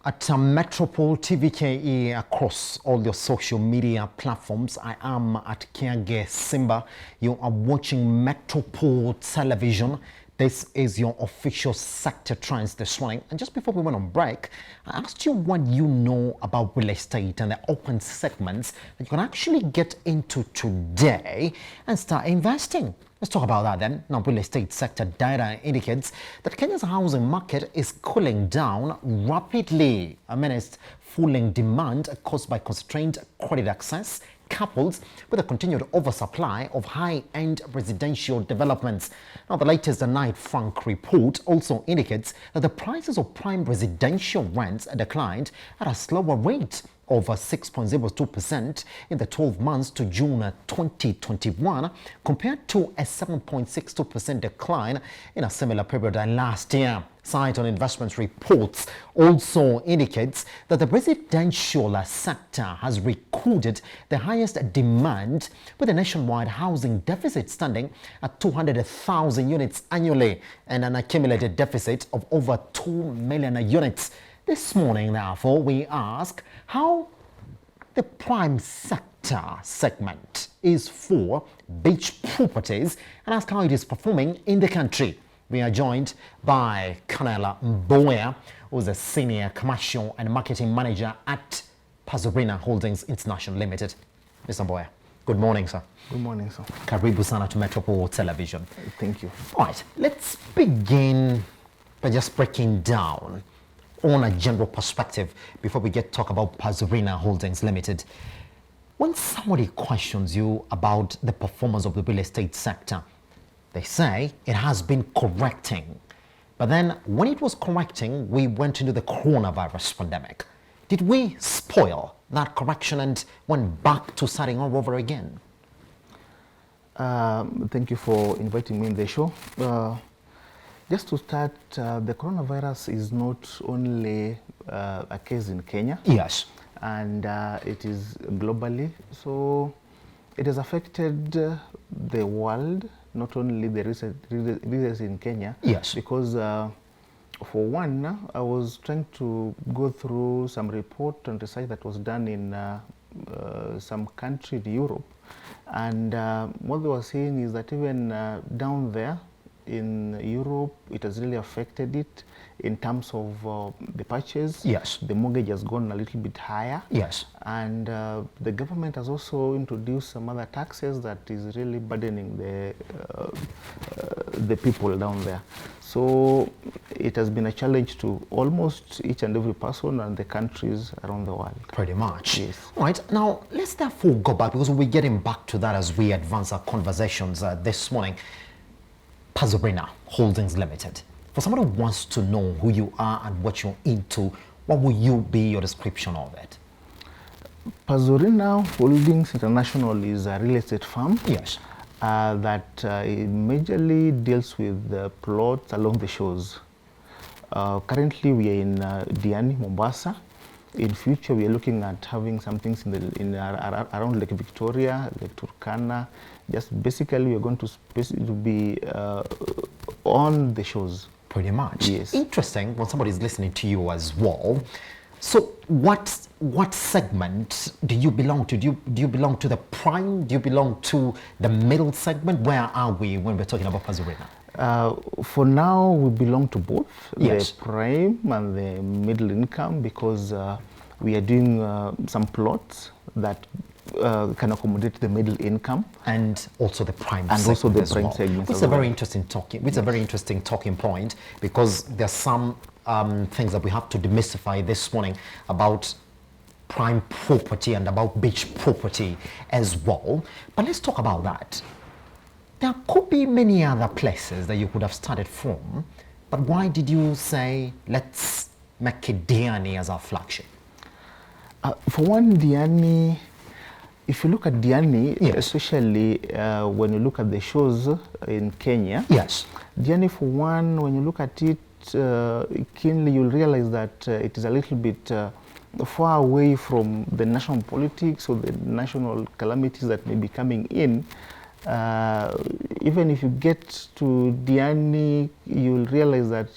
At Metropole TVKE across all your social media platforms. I am at Kiage Simba. You are watching Metropole Television. This is your official sector trends this morning. And just before we went on break, I asked you what you know about real estate and the open segments that you can actually get into today and start investing. Let's talk about that then. Now, real estate sector data indicates that Kenya's housing market is cooling down rapidly amidst falling demand caused by constrained credit access, coupled with a continued oversupply of high-end residential developments. Now, the latest Knight Frank report also indicates that the prices of prime residential rents declined at a slower rate of 6.02% in the 12 months to June 2021, compared to a 7.62% decline in a similar period last year. Site on Investments reports also indicates that the residential sector has recorded the highest demand, with a nationwide housing deficit standing at 200,000 units annually and an accumulated deficit of over 2 million units. This morning, therefore, we ask how the prime sector segment is for beach properties and ask how it is performing in the country. We are joined by Colonel Mboya, who's a senior commercial and marketing manager at Pazurina Holdings International Limited. Mr. Mboya, good morning, sir. Good morning, sir. Karibu sana to Metropole Television. Thank you. All right, let's begin by just breaking down on a general perspective before we talk about Pazurina Holdings Limited. When somebody questions you about the performance of the real estate sector, they say it has been correcting. But then when it was correcting, we went into the coronavirus pandemic. Did we spoil that correction and went back to starting all over again? Thank you for inviting me in the show. Just to start, the coronavirus is not only a case in Kenya. Yes. And it is globally. So it has affected the world, not only the residents in Kenya. Yes. Because for one, I was trying to go through some report and research that was done in some country in Europe. And what they were saying is that even down there, in Europe, it has really affected it in terms of the purchase. Yes. The mortgage has gone a little bit higher. Yes. And the government has also introduced some other taxes that is really burdening the people down there. So it has been a challenge to almost each and every person and the countries around the world. Pretty much. Yes. All right. Now, let's therefore go back, because we're getting back to that as we advance our conversations this morning. Pazurina Holdings Limited. For someone who wants to know who you are and what you're into, what will you be your description of it? Pazurina Holdings International is a real estate firm. Yes. That majorly deals with plots along the shores. Currently, we are in Diani, Mombasa. In future, we are looking at having some things around Lake Victoria, Lake Turkana. Just basically, we are going to be on the shores. Pretty much. Yes. Interesting when somebody is listening to you as well. So what segment do you belong to? Do you belong to the prime? Do you belong to the middle segment? Where are we when we're talking about Pazurina? For now, we belong to both, yes, the prime and the middle income, because we are doing some plots that can accommodate the middle income and also the prime and segment also the as prime well. segment. It's a very interesting talking. It's a very interesting talking point, because there's some things that we have to demystify this morning about prime property and about beach property as well. But let's talk about that. There could be many other places that you could have started from, but why did you say, let's make it Diani as our flagship? For one, Diani, if you look at Diani, yes, especially when you look at the shows in Kenya, yes, Diani, for one, when you look at it keenly, you'll realize that it is a little bit far away from the national politics or the national calamities that may be coming in. Even if you get to Diani, you'll realize that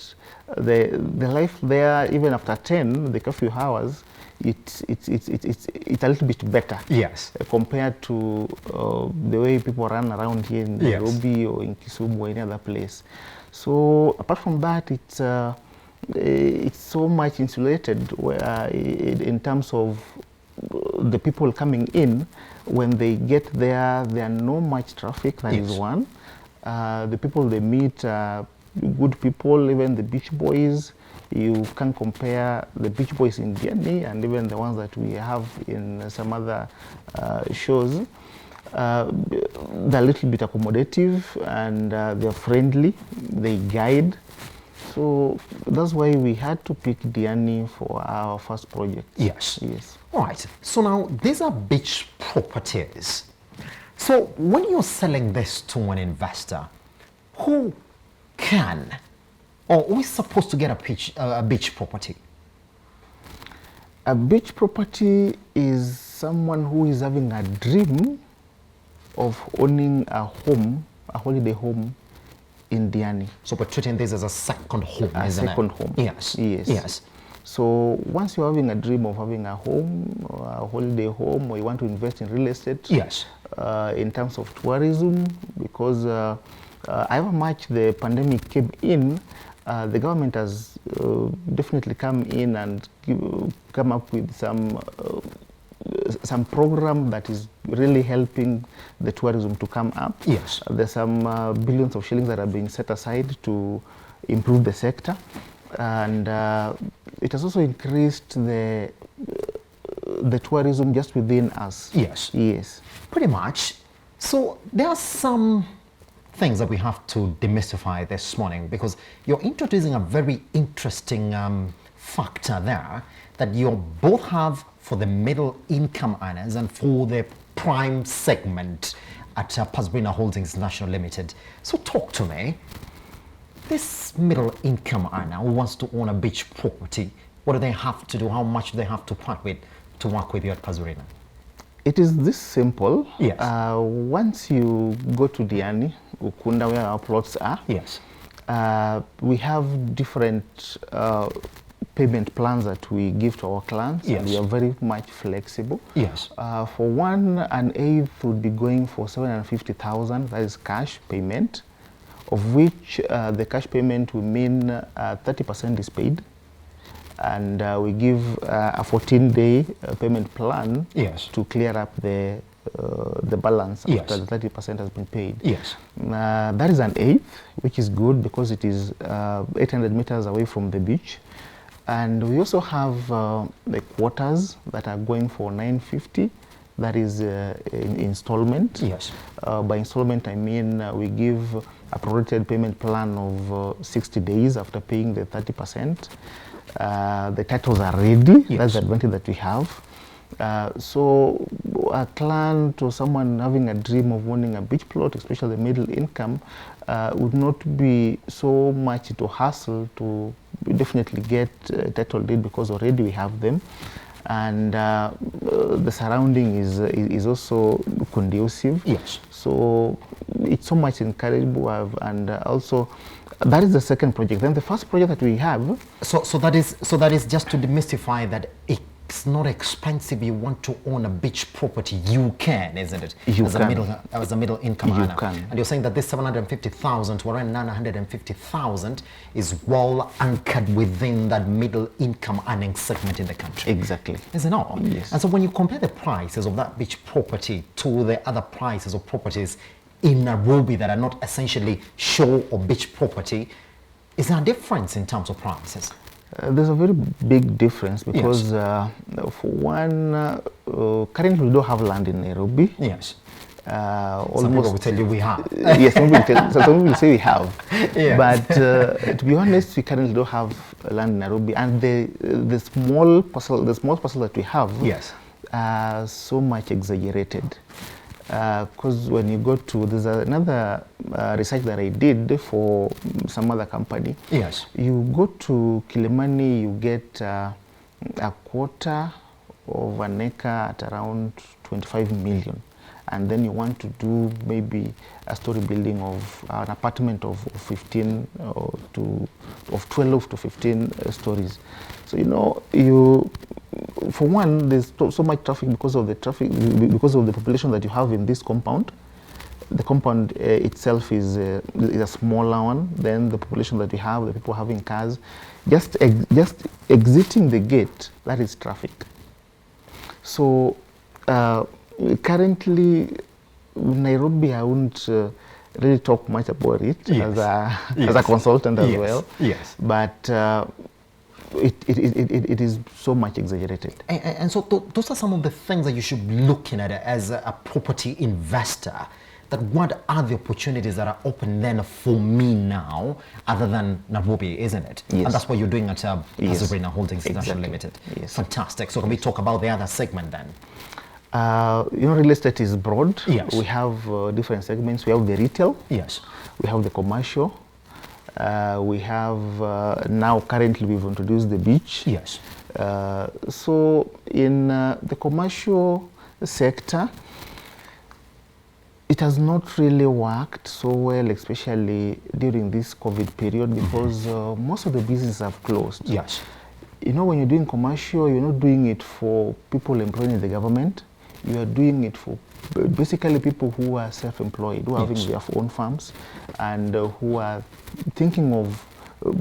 the life there, even after 10, the curfew hours, it's a little bit better. Yes. Compared to the way people run around here in Yes. Nairobi or in Kisumu or any other place. So apart from that, it's so much insulated in terms of the people coming in. When they get there are no much traffic. That Yes. is one. The people they meet are good people, even the beach boys. You can compare the beach boys in Diani and even the ones that we have in some other shows. They're a little bit accommodative and they're friendly, they guide. So that's why we had to pick Diani for our first project. Yes. Yes. All right. So now these are beach properties. So when you're selling this to an investor, who can or who is supposed to get a beach property? A beach property is someone who is having a dream of owning a home, a holiday home in Diani. So we're treating this as a second home, A isn't second it? home. Yes. Yes. Yes. So once you're having a dream of having a home, or a holiday home, or you want to invest in real estate, Yes. in terms of tourism, because however much the pandemic came in, the government has definitely come in and come up with some program that is really helping the tourism to come up. Yes. There's some billions of shillings that are being set aside to improve the sector, and it has also increased the tourism just within us. Yes. Yes. Pretty much. So there are some things that we have to demystify this morning, because you're introducing a very interesting factor there that you both have for the middle income earners and for the prime segment at Pasbrina Holdings National Limited. So talk to me. This middle income earner who wants to own a beach property, what do they have to do? How much do they have to part with to work with you at Pasbrina? It is this simple. Yes. Once you go to Diani, Ukunda, where our plots are, Yes. we have different payment plans that we give to our clients, Yes. and we are very much flexible. Yes. For 1/8 would be going for 750,000, that is cash payment, of which the cash payment will mean 30% is paid, and we give a 14-day payment plan. Yes. To clear up the balance Yes. after the 30% has been paid. Yes. That is 1/8, which is good because it is 800 meters away from the beach. And we also have the quarters that are going for 950. That is in installment. Yes. By installment, I mean we give a prorated payment plan of 60 days after paying the 30%. The titles are ready. Yes. That's the advantage that we have. So a client or someone having a dream of owning a beach plot, especially the middle income, would not be so much to hassle to definitely get title deed, because already we have them, and the surrounding is also conducive. Yes. So it's so much encourageable, and also that is the second project. Then the first project that we have. So that is just to demystify that it's not expensive. You want to own a beach property, you can, isn't it? You as can. A middle income You earner. can. And you're saying that this 750,000 to around 950,000 is well anchored within that middle income earning segment in the country. Exactly. Is it not? Yes. And so when you compare the prices of that beach property to the other prices of properties in Nairobi that are not essentially shore or beach property, is there a difference in terms of prices? There's a very big difference because, for one, currently we don't have land in Nairobi. Yes. Almost. Some people will tell you we have. Yes, some people will say we have. Yes. But to be honest, we currently don't have land in Nairobi, and the small parcel that we have, Yes, are so much exaggerated. Because when you go to, there's another research that I did for some other company. yes, You go to Kilimani, you get a quarter of an acre at around 25 million. and then you want to do maybe a story building of an apartment of 15 of 12 to 15 stories. So for one, there's so much traffic because of the population that you have in this compound. The compound itself is a smaller one than the population that we have, the people having cars. Just exiting the gate, that is traffic. So currently, Nairobi, I wouldn't really talk much about it yes. as a consultant as yes. well. Yes. But it is so much exaggerated. And so those are some of the things that you should be looking at as a property investor. That what are the opportunities that are open then for me now, other than Nairobi, isn't it? Yes. And that's what you're doing at Yes. Casuarina Holdings International Exactly. Limited. Yes. Fantastic. So can we talk about the other segment then? Real estate is broad. Yes. We have different segments. We have the retail. Yes. We have the commercial. We have now currently we've introduced the beach. Yes. So in the commercial sector, it has not really worked so well, especially during this COVID period, because most of the businesses have closed. Yes. When you're doing commercial, you're not doing it for people employed in the government. You are doing it for basically people who are self-employed, who are having their own farms, and who are thinking of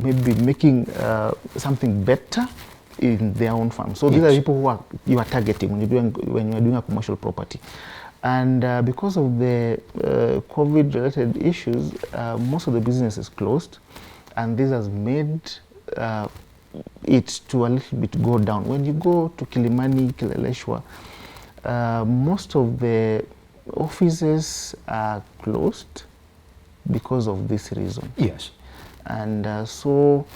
maybe making something better in their own farm. So these are people who you are targeting when you're doing a commercial property. And because of the COVID-related issues, most of the businesses closed, and this has made it to a little bit go down. When you go to Kilimani, Kileleshwa, most of the offices are closed because of this reason. Yes. And so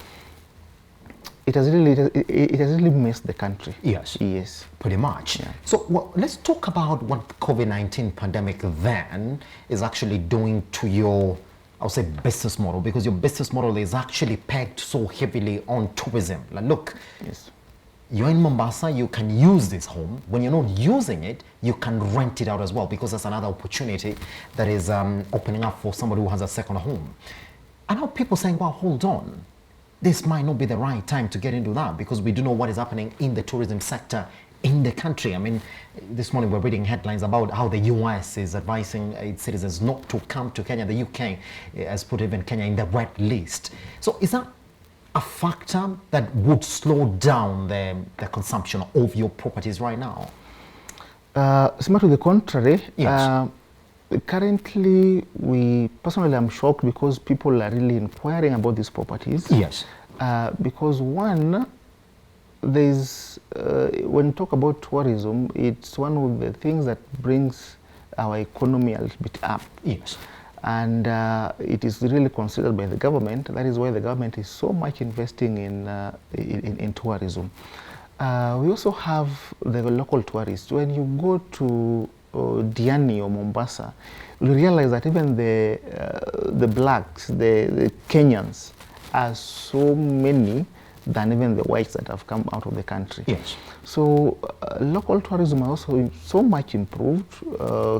it has really messed the country. Yes. Yes. Pretty much. Yeah. So let's talk about what COVID-19 pandemic then is actually doing to your, I would say, business model, because your business model is actually pegged so heavily on tourism. Like, look, Yes. you're in Mombasa, you can use this home. When you're not using it, you can rent it out as well, because that's another opportunity that is opening up for somebody who has a second home. And now people saying, well, hold on. This might not be the right time to get into that, because we do know what is happening in the tourism sector in the country. I mean, this morning we're reading headlines about how the US is advising its citizens not to come to Kenya. The UK has put even Kenya in the red list. So is that a factor that would slow down the consumption of your properties right now? Somewhat to the contrary. Yes. Currently, personally, I'm shocked because people are really inquiring about these properties. Yes. Because one, there's when you talk about tourism, it's one of the things that brings our economy a little bit up. Yes. And it is really considered by the government. That is why the government is so much investing in tourism. We also have the local tourists. When you go to Diani or Mombasa, you realize that even the blacks, the Kenyans, are so many than even the whites that have come out of the country. Yes. So local tourism are also so much improved.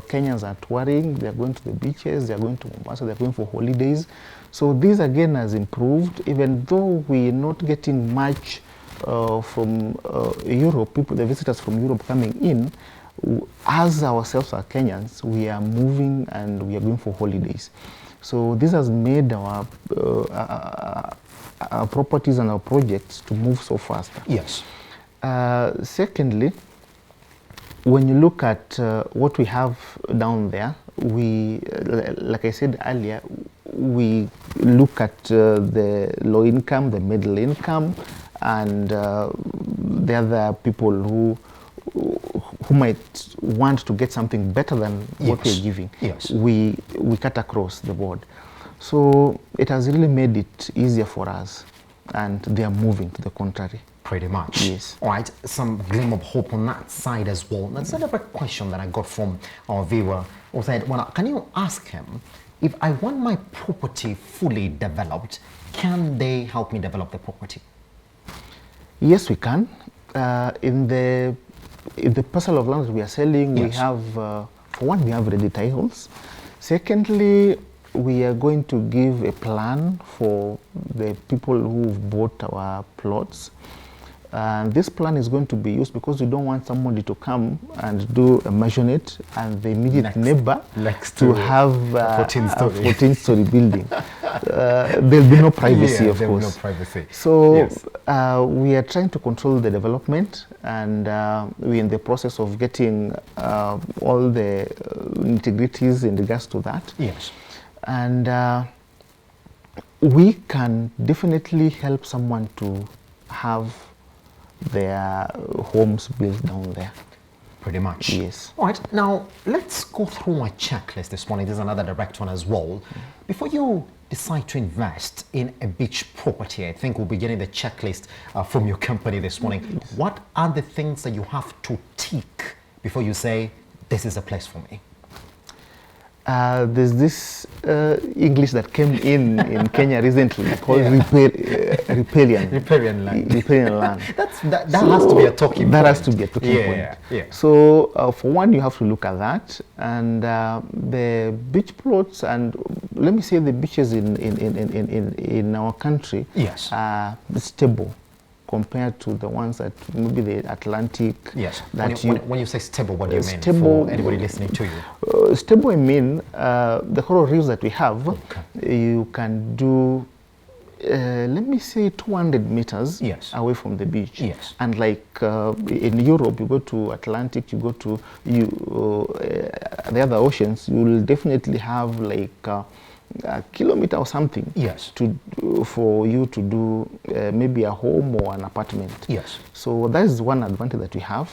Kenyans are touring, they are going to the beaches, they are going to Mombasa, they are going for holidays. So this again has improved, even though we are not getting much from Europe, the visitors from Europe coming in. As ourselves are Kenyans, we are moving and we are going for holidays. So this has made our properties and our projects to move so fast. Yes. Secondly, when you look at what we have down there, like I said earlier, we look at the low income, the middle income, and the other people who might want to get something better than what we're giving. Yes. We cut across the board. So it has really made it easier for us, and they are moving to the contrary. Pretty much. Yes. All right, some gleam of hope on that side as well. That's another question that I got from our viewer who said, well, can you ask him, if I want my property fully developed, can they help me develop the property? Yes, we can. In the parcel of land that we are selling, Yes. we have For one, we have ready titles. Secondly, we are going to give a plan for the people who've bought our plots. And this plan is going to be used because we don't want somebody to come and do a measurement and the immediate neighbor to have a 14-story building. There'll be no privacy, of course. No privacy. So yes. We are trying to control the development, and we're in the process of getting all the integrities in regards to that. Yes. And we can definitely help someone to have their homes built down there. Pretty much. Yes. All right, now let's go through my checklist this morning. There's another direct one as well. Before you decide to invest in a beach property, I think we'll be getting the checklist from your company this morning. Yes. What are the things that you have to tick before you say, this is a place for me? There's this English that came in Kenya recently called riparian. Riparian land. Riparian land. that has to be a talking point. That has to be a talking point. Yeah. So for one, you have to look at that. And the beach plots, and let me say the beaches in our country yes. are stable compared to the ones that maybe the Atlantic. Yes. That when you say stable, what do you mean stable, for anybody listening to you? Stable, I mean the coral reefs that we have, you can do, let me say 200 meters yes. away from the beach. Yes. And like in Europe, you go to Atlantic, you go to the other oceans, you will definitely have like a kilometer or something yes. for you to do maybe a home or an apartment. Yes. So that is one advantage that we have.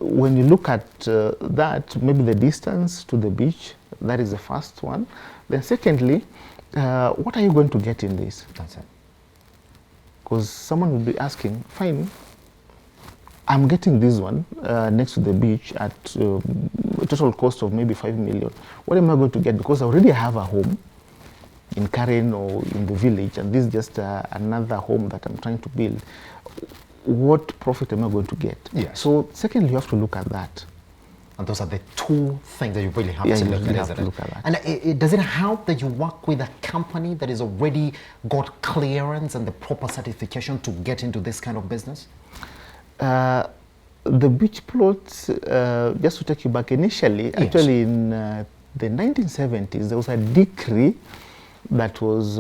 When you look at that, maybe the distance to the beach, that is the first one. Then secondly, what are you going to get in this? That's it. Because someone will be asking, fine, I'm getting this one next to the beach at a total cost of maybe 5 million. What am I going to get? Because I already have a home in Karen or in the village, and this is just another home that I'm trying to build. What profit am I going to get? Yes. So secondly, you have to look at that. And those are the two things that you really have to look at. And does it help that you work with a company that has already got clearance and the proper certification to get into this kind of business? The beach plots, just to take you back initially, yes. Actually in the 1970s, there was a decree that was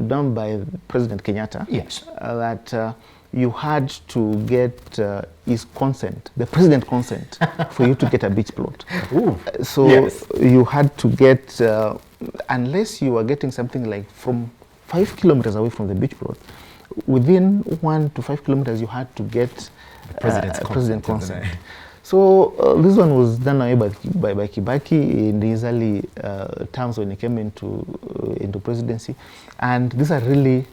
done by President Kenyatta. Yes. That you had to get his consent, the president consent, for you to get a beach plot. Ooh. So yes. You had to get, unless you were getting something like from 5 kilometers away from the beach plot, within 1 to 5 kilometers, you had to get president consent. So this one was done away by Kibaki in his early terms when he came into presidency, and these are really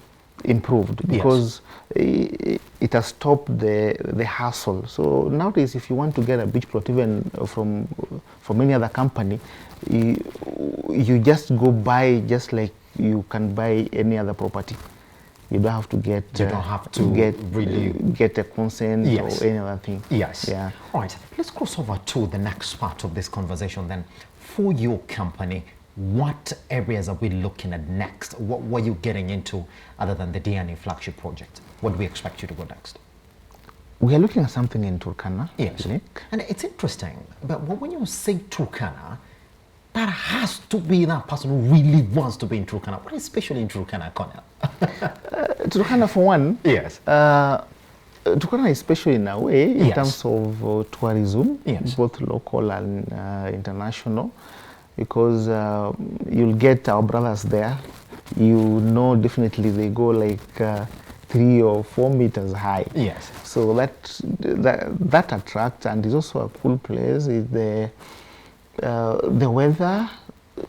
improved because yes. It has stopped the hassle. So nowadays, if you want to get a beach plot, even from any other company, you just go buy just like you can buy any other property. You don't have to get. You don't have to really get a consent yes. or any other thing. Yes. Yeah. All right. Let's cross over to the next part of this conversation. Then, for your company, what areas are we looking at next? What were you getting into other than the Diani flagship project? What do we expect you to go next? We are looking at something in Turkana. Yes. And it's interesting, but when you say Turkana, that has to be that person who really wants to be in Turkana. What is special in Turkana, Cornel? Turkana, for one, yes. Turkana is special in a way in yes. terms of tourism, yes. both local and international, because you'll get our brothers there. You know, definitely they go like 3 or 4 meters high. Yes. So that attracts, and is also a cool place. The weather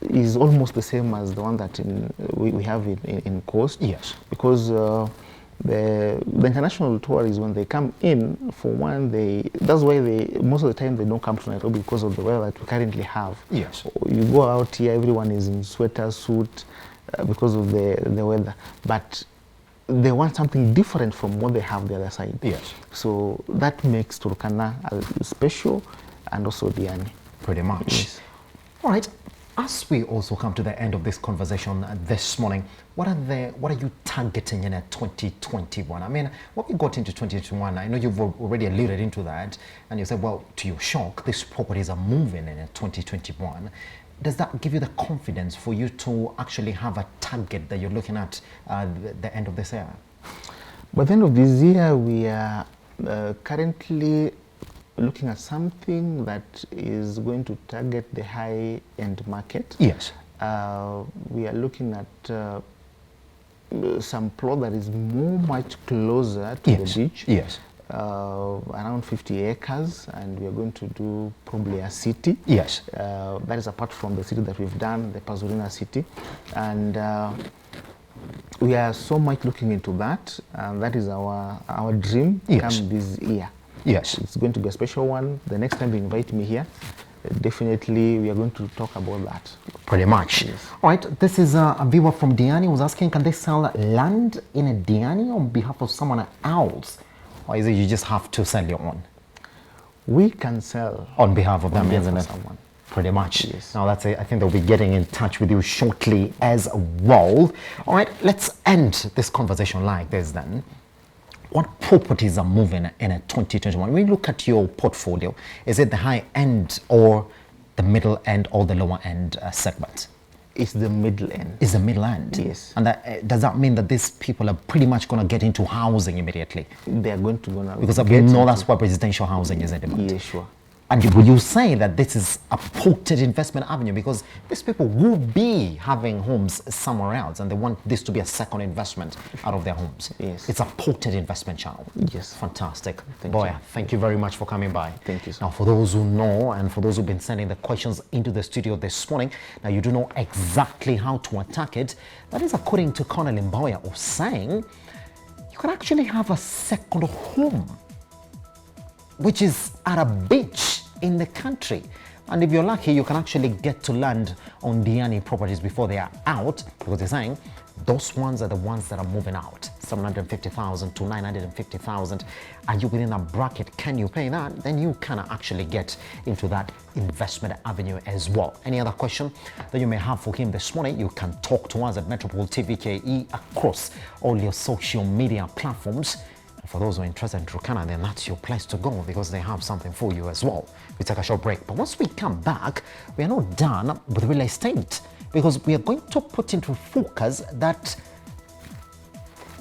is almost the same as the one that we have in Coast. Yes. Because the international tourists, when they come in, for one, that's why most of the time they don't come to Nairobi because of the weather that we currently have. Yes. You go out here, everyone is in sweater, suit, because of the weather. But they want something different from what they have the other side. Yes. So that makes Turkana special. and also Diani. Pretty much. Yes. All right. As we also come to the end of this conversation this morning, what are you targeting in a 2021? I mean, when we got into 2021, I know you've already alluded into that, and you said, well, to your shock, these properties are moving in a 2021. Does that give you the confidence for you to actually have a target that you're looking at the end of this year? By the end of this year, we are currently looking at something that is going to target the high-end market. Yes. We are looking at some plot that is much closer to the beach. Yes. Around 50 acres, and we are going to do probably a city. Yes. That is apart from the city that we've done, the Pazurina city. And we are so much looking into that, and that is our dream come this year. Yes. It's going to be a special one. The next time you invite me here, definitely we are going to talk about that. Pretty much. Yes. All right, this is a viewer from Diani who's asking, can they sell land in a Diani on behalf of someone else? Or is it you just have to sell your own? We can sell on behalf of them, isn't it? Someone. Pretty much. Yes. Now that's it. I think they'll be getting in touch with you shortly as well. All right, let's end this conversation like this then. What properties are moving in a 2021? When you look at your portfolio, is it the high end or the middle end or the lower end segment? It's the middle end. It's the middle end? Yes. And that, does that mean that these people are pretty much going to get into housing immediately? They are going to because we know that's what residential housing is in demand. Yeah, sure. And would you say that this is a potent investment avenue? Because these people will be having homes somewhere else and they want this to be a second investment out of their homes. Yes. It's a potent investment channel. Yes. Fantastic. Boya, thank you very much for coming by. Thank you, sir. Now, for those who know and for those who've been sending the questions into the studio this morning, now you do know exactly how to attack it. That is according to Colonel Mboya, or saying you can actually have a second home, which is at a beach in the country. And if you're lucky, you can actually get to land on Diani properties before they are out, because they're saying those ones are the ones that are moving out. 750,000 to 950,000. Are you within that bracket? Can you pay that? Then you can actually get into that investment avenue as well. Any other question that you may have for him this morning, you can talk to us at Metropole TV KE across all your social media platforms. For those who are interested in Turkana, then that's your place to go, because they have something for you as well. We take a short break, but once we come back, we are not done with real estate, because we are going to put into focus that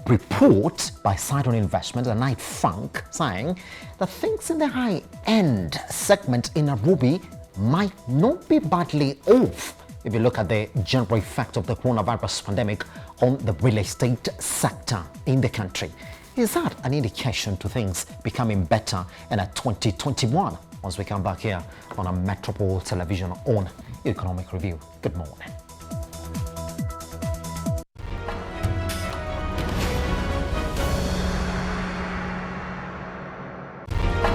report by Sidon Investments, a Knight Frank, saying that things in the high-end segment in Nairobi might not be badly off if you look at the general effect of the coronavirus pandemic on the real estate sector in the country. Is that an indication to things becoming better in a 2021? Once we come back here on a Metropole Television on Economic Review. Good morning.